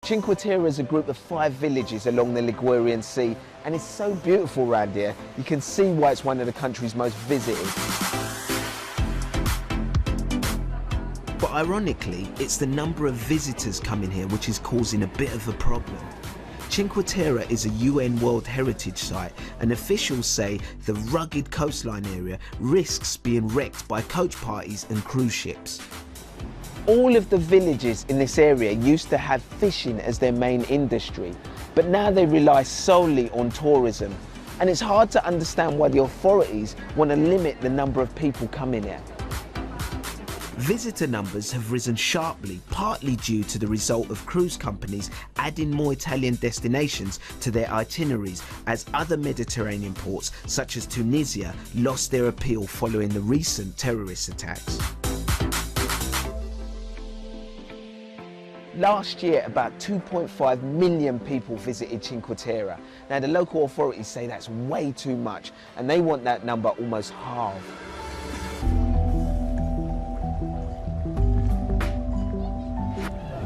Cinque Terre is a group of 5 villages along the Ligurian Sea, and it's so beautiful around here. You can see why it's one of the country's most visited. But ironically, it's the number of visitors coming here which is causing a bit of a problem. Cinque Terre is a UN World Heritage Site, and officials say the rugged coastline area risks being wrecked by coach parties and cruise ships. All of the villages in this area used to have fishing as their main industry, but now they rely solely on tourism. And it's hard to understand why the authorities want to limit the number of people coming here. Visitor numbers have risen sharply, partly due to the result of cruise companies adding more Italian destinations to their itineraries, as other Mediterranean ports, such as Tunisia, lost their appeal following the recent terrorist attacks. Last year, about 2.5 million people visited Cinque Terre. Now, the local authorities say that's way too much, and they want that number almost halved.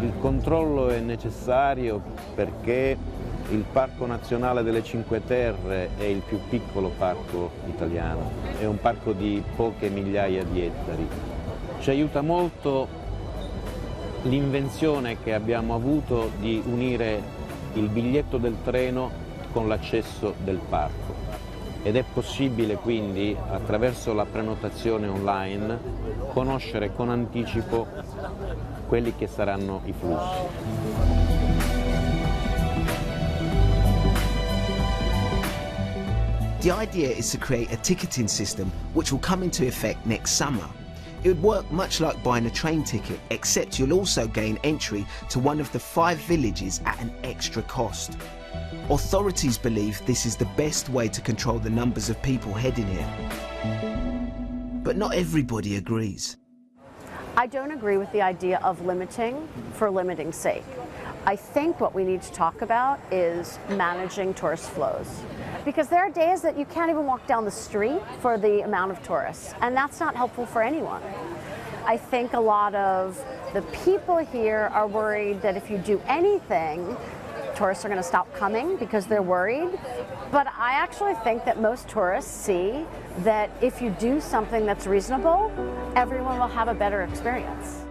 Il controllo è necessario perché il Parco Nazionale delle Cinque Terre è il più piccolo parco italiano, è un parco di poche migliaia di ettari. Ci aiuta molto l'invenzione che abbiamo avuto di unire il biglietto del treno con l'accesso del parco, ed è possibile quindi, attraverso la prenotazione online, conoscere con anticipo quelli che saranno i flussi. The idea is to create a ticketing system which will come into effect next summer. It would work much like buying a train ticket, except you'll also gain entry to one of the 5 villages at an extra cost. Authorities believe this is the best way to control the numbers of people heading here. But not everybody agrees. I don't agree with the idea of limiting for limiting's sake. I think what we need to talk about is managing tourist flows. Because there are days that you can't even walk down the street for the amount of tourists, and that's not helpful for anyone. I think a lot of the people here are worried that if you do anything, tourists are going to stop coming because they're worried. But I actually think that most tourists see that if you do something that's reasonable, everyone will have a better experience.